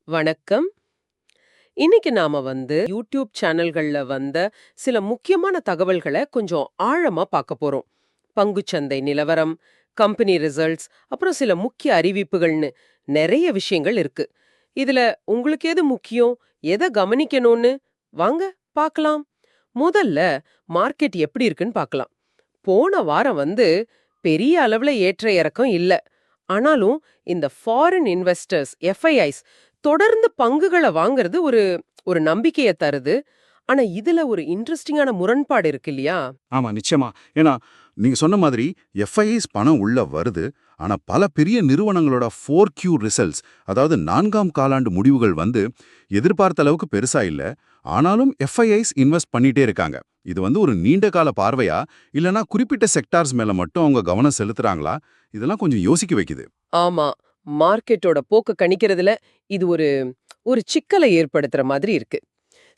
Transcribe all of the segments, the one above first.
வணக்கம். இன்னைக்கு நாம யூடியூப் சேனல்கள்ல சில முக்கியமான தகவல்களை கொஞ்சம் ஆழமா பார்க்க போறோம். பங்குச்சந்தை நிலவரம், கம்பெனி ரிசல்ட்ஸ், அப்புறம் சில முக்கிய அறிவிப்புகள்னு நிறைய விஷயங்கள் இருக்கு. இதுல உங்களுக்கு எது முக்கியம், எதை கவனிக்கணும்னு வாங்க பார்க்கலாம். முதல்ல மார்க்கெட் எப்படி இருக்குன்னு பார்க்கலாம். போன வாரம் பெரிய அளவுல ஏற்ற இறக்கம் இல்ல. ஆனாலும் இந்த ஃபாரின் இன்வெஸ்டர்ஸ் எஃப்ஐஐஸ் தொடர்ந்து பங்குகளை வாங்குறது ஒரு ஒரு நம்பிக்கையை தருது. ஆனா இதுல ஒரு இன்ட்ரெஸ்டிங்கான முரண்பாடு இருக்கு இல்லையா? ஆமா, நிச்சயமா. ஏன்னா, நீங்க சொன்ன மாதிரி எஃப்ஐஐஸ் பணம் உள்ள வருது. ஆனா பல பெரிய நிறுவனங்களோட 4Q ரிசல்ட்ஸ், அதாவது 4ஆம் காலாண்டு முடிவுகள் எதிர்பார்த்த அளவுக்கு பெருசா இல்ல. ஆனாலும் எஃப்ஐஐஸ் இன்வெஸ்ட் பண்ணிட்டே இருக்காங்க. இது ஒரு நீண்ட கால பார்வையா, இல்லனா குறிப்பிட்ட செக்டார்ஸ் மேல மட்டும் அவங்க கவனம் செலுத்துறாங்களா? இதெல்லாம் கொஞ்சம் யோசிக்க வைக்குது. ஆமா, மார்க்கெட்டோட போக்கு கணிக்கிறதுல இது ஒரு ஒரு சிக்கலை ஏற்படுத்துற மாதிரி இருக்கு.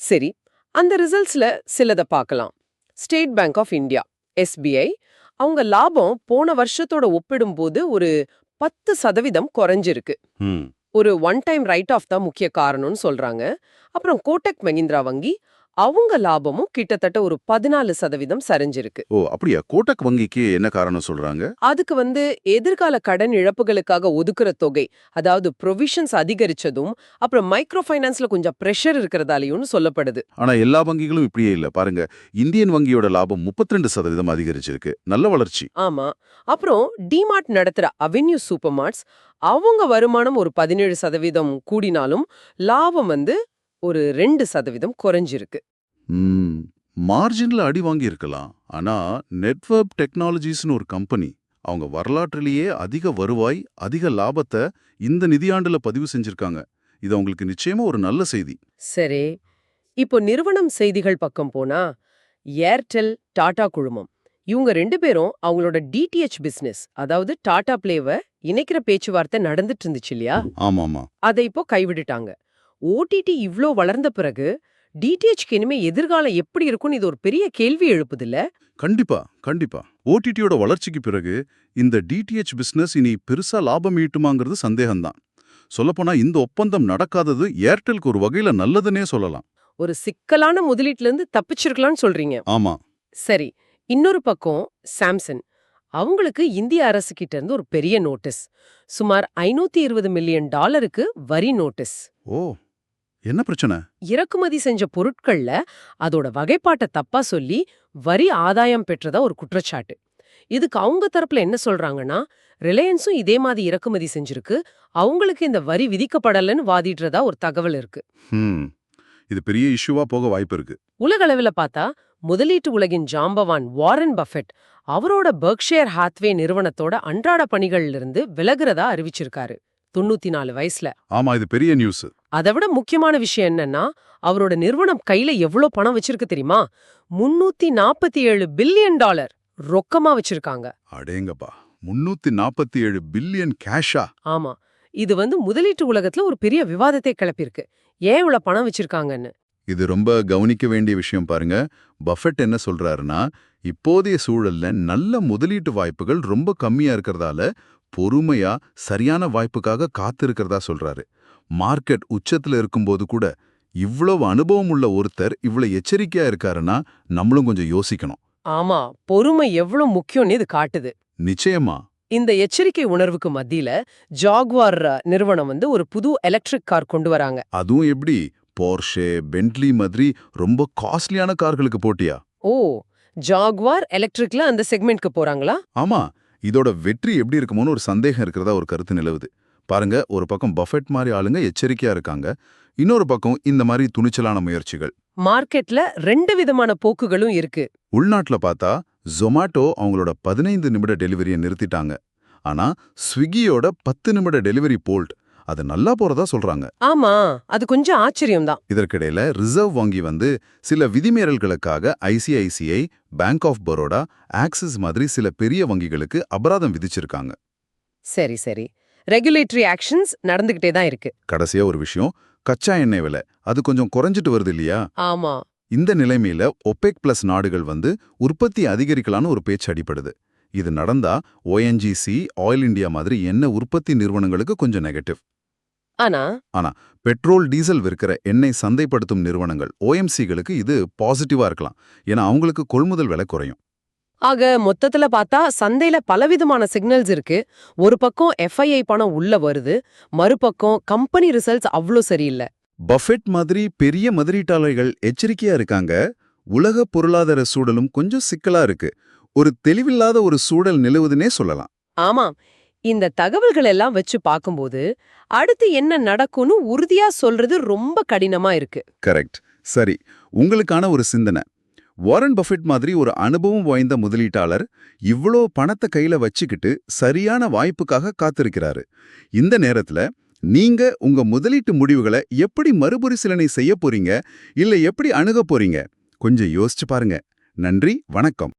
சரி, அந்த ரிசல்ட்ஸ்ல சிலத பார்க்கலாம். State Bank of India, SBI, அவங்க லாபம் போன வருஷத்தோட ஒப்பிடும்போது ஒரு 10% குறைஞ்சிருக்கு. ம். ஒரு ஒன் டைம் ரைட் ஆஃப் தான் முக்கிய காரணம்னு சொல்றாங்க. அப்புறம் கோட்டக் மஹிந்திரா வங்கி, அவங்க லாபமும் கிட்டத்தட்ட ஒரு 14% சரிஞ்சிருக்கு. ஓ, அப்படியா? கோட்டக் வங்கிக்கு என்ன காரணம் சொல்றாங்க? அதுக்கு எதிர்கால கடன் இழப்புகளுக்காக ஒதுக்குற தொகை, அதாவது ப்ரொவிஷன்ஸ் அதிகரிச்சதும், அப்புறம் மைக்ரோ ஃபைனான்ஸ்ல கொஞ்சம் பிரஷர் இருக்கிறதாலையும் சொல்லப்படுது. ஆனா எல்லா வங்கிகளும் இப்படியே இல்ல பாருங்க. இந்தியன் வங்கியோட லாபம் 32% அதிகரிச்சிருக்கு. நல்ல வளர்ச்சி. ஆமா. அப்புறம் டிமார்ட் நடத்துற அவென்யூ சூப்பர் மார்ட்ஸ், அவங்க வருமானம் ஒரு 17% கூடினாலும் லாபம் ஒரு 2% குறைஞ்சிருக்கு. ம். மார்ஜின்ல அடி வாங்கி இருக்கலாம். ஆனா நெட்வொர்க் டெக்னாலஜிஸ்னு ஒரு கம்பெனி, அவங்க வரலாற்றிலேயே அதிக வருவாய், அதிக லாபத்தை இந்த நிதியாண்டுல பதிவு செஞ்சிருக்காங்க. இது அவங்களுக்கு நிச்சயமா ஒரு நல்ல செய்தி. சரி, இப்போ நிறுவனம் செய்திகள் பக்கம் போனா, ஏர்டெல், டாடா குழுமம், இவங்க 2 பேரும் அவங்களோட டிடிஎச் பிசினஸ், அதாவது டாடா பிளேவை இணைக்கிற பேச்சுவார்த்தை நடந்துட்டு இருந்துச்சு இல்லையா? ஆமாமா. அதை இப்போ கைவிட்டுட்டாங்க. ஓடிடி இவ்ளோ வளர்ந்த பிறகு டிடிஎச்க்கு இனிமே எதிர்காலம் எப்படி இருக்கும்னு இது ஒரு பெரிய கேள்வி எழுப்புதுல்ல? கண்டிப்பா, கண்டிப்பா. ஓடிடியோட வளர்ச்சிக்கு பிறகு இந்த டிடிஎச் பிசினஸ் இனி பெருசா லாபம் ஈட்டுமாங்கிறது சந்தேகம்தான். சொல்லப்போனா இந்த ஒப்பந்தம் நடக்காதது ஏர்டெலுக்கு ஒரு வகையில நல்லதுன்னே சொல்லலாம். ஒரு சிக்கலான முதலீட்டுல இருந்து தப்பிச்சிருக்கலாம்னு சொல்றீங்க. ஆமா. சரி, இன்னொரு பக்கம் சாம்சங், அவங்களுக்கு இந்திய அரசு கிட்ட இருந்து ஒரு பெரிய நோட்டீஸ். சுமார் $520 மில்லியன் வரி நோட்டீஸ். ஓ, என்ன பிரச்சனை? இறக்குமதி செஞ்ச பொருட்கள்ல அதோட வகைப்பாட்டை தப்பா சொல்லி வரி ஆதாயம் பெற்றதா ஒரு குற்றச்சாட்டு. இதுக்கு அவங்க தரப்புல என்ன சொல்றாங்கன்னா, ரிலையன்ஸும் இதே மாதிரி இறக்குமதி செஞ்சிருக்கு, அவங்களுக்கு இந்த வரி விதிக்கப்படலன்னு வாதிடுறதா ஒரு தகவல் இருக்கு. ம். இது பெரிய இஷ்யூவா போக வாய்ப்பு இருக்கு. உலக அளவுல பார்த்தா முதலீட்டு உலகின் ஜாம்பவான் வாரன் பஃபெட் அவரோட பெர்க்ஷயர் ஹாத்வே நிறுவனத்தோட அன்றாட பணிகள்ல இருந்து விலகுறதா அறிவிச்சிருக்காரு, 94 வயசுல. ஆமா, இது பெரிய நியூஸ். அதை விட முக்கியமான விஷயம் என்னன்னா, அவரோட நிறுவனம் கையில எவ்வளவு பணம் வச்சிருக்கு தெரியுமா? $347 பில்லியன் ரொக்கமா வச்சிருக்காங்க. அடேங்கப்பா, 347 பில்லியன் கேஷா? ஆமா, இது முதலீட்டு உலகத்துல ஒரு பெரிய விவாதத்தை கிளப்பியிருக்கு. ஏன் இவ்வளவு பணம் வச்சிருக்காங்கன்னு. இது ரொம்ப கவனிக்க வேண்டிய விஷயம் பாருங்க. பஃபெட் என்ன சொல்றாருன்னா, இப்போதைய சூழல்ல நல்ல முதலீட்டு வாய்ப்புகள் ரொம்ப கம்மியா இருக்கிறதால பொறுமையா சரியான வாய்ப்புக்காக காத்திருக்கிறதா சொல்றாரு. மார்க்கெட் உச்சத்துல இருக்கும்போது கூட இவ்வளவு அனுபவம் உள்ள ஒருத்தர் இவ்வளவு எச்சரிக்கையா இருக்காருன்னா நம்மளும் கொஞ்சம் யோசிக்கணும். ஆமா, பொறுமை எவ்வளவு முக்கியம்னு இது காட்டுது. நிச்சயமா. இந்த எச்சரிக்கை உணர்வுக்கு மத்தியில ஜாகுவார் நிறுவனம் ஒரு புது எலக்ட்ரிக் கார் கொண்டு வராங்க. அதுவும் எப்படி? போர்ஷே, பென்ட்லி மாதிரி ரொம்ப காஸ்ட்லியான கார்களுக்கு போட்டியா? ஓ, ஜாகுவார் எலக்ட்ரிக்ல அந்த செக்மெண்ட்க்கு போறாங்களா? ஆமா. இதோட வெற்றி எப்படி இருக்குமோன்னு ஒரு சந்தேகம் இருக்கிறதா ஒரு கருத்து நிலவுது. பாருங்க, ஒரு பக்கம் பஃபெட் மாதிரி ஆளுங்க எச்சரிக்கையா இருக்காங்க, இன்னொரு பக்கம் இந்த மாதிரி துணிச்சலான முயற்சிகள். மார்க்கெட்ல 2 விதமான போக்குகளும் இருக்கு. உள்நாட்டுல பார்த்தா ஜொமாட்டோ அவங்களோட 15 நிமிட டெலிவரியை நிறுத்திட்டாங்க. ஆனா ஸ்விக்கியோட 10 நிமிட டெலிவரி போல்ட் அது நல்லா போறதா சொல்றாங்க. ஆமா, அது கொஞ்சம் ஆச்சரியம்தான். இதற்கிடையில ரிசர்வ் வங்கி சில விதிமீறல்களுக்காக ஐசிஐசிஐ, பேங்க் ஆஃப் பரோடா, ஆக்சிஸ் மாதிரி சில பெரிய வங்கிகளுக்கு அபராதம் விதிச்சிருக்காங்க. சரி சரி, ரெகுலேட்டரி ஆக்ஷன்ஸ் நடந்துகிட்டே தான் இருக்கு. கடைசியா ஒரு விஷயம், கச்சா எண்ணெய் விலை அது கொஞ்சம் குறைஞ்சிட்டு வருது இல்லையா? ஆமா. இந்த நிலைமையில ஒபெக் பிளஸ் நாடுகள் உற்பத்தி அதிகரிக்கலான்னு ஒரு பேச்சு அடிப்படுது. இது நடந்தா ஓஎன்ஜிசி, ஆயில் இண்டியா மாதிரி எண்ணெய் உற்பத்தி நிறுவனங்களுக்கு கொஞ்சம் நெகட்டிவ். ஆனா பெட்ரோல் டீசல் விற்கிற எண்ணெய் சந்தைப்படுத்தும் நிறுவனங்கள் ஓஎம்சிகளுக்கு இது பாசிட்டிவா இருக்கலாம். ஏன்னா அவங்களுக்கு கொள்முதல் விலை குறையும். ஆக மொத்தத்துல பார்த்தா சந்தையில பலவிதமான சிக்னல்ஸ் இருக்கு. ஒரு பக்கம் எஃப்ஐஐ பணம் உள்ள வருது, மறுபக்கம் கம்பெனி ரிசல்ட்ஸ் அவ்ளோ சரியில்ல. பஃபெட் மாதிரி பெரிய முதலீட்டாளர்கள் எச்சரிக்கையா இருக்காங்க. உலக பொருளாதார சூழலும் கொஞ்சம் சிக்கலா இருக்கு. ஒரு தெளிவில்லாத ஒரு சூழல் நிலவுதுன்னே சொல்லலாம். ஆமாம். இந்த தகவல்கள் எல்லாம் வச்சு பார்க்கும்போது அடுத்து என்ன நடக்கும்னு உறுதியா சொல்றது ரொம்ப கடினமா இருக்கு. கரெக்ட். சரி, உங்களுக்கான ஒரு சிந்தனை. வாரன் பஃபெட் மாதிரி ஒரு அனுபவம் வாய்ந்த முதலீட்டாளர் இவ்ளோ பணத்தை கையில வச்சுக்கிட்டு சரியான வாய்ப்புக்காக காத்திருக்கிறாரு. இந்த நேரத்துல நீங்க உங்க முதலீட்டு முடிவுகளை எப்படி மறுபரிசீலனை செய்ய போறீங்க, இல்ல எப்படி அணுக போறீங்க? கொஞ்சம் யோசிச்சு பாருங்க. நன்றி, வணக்கம்.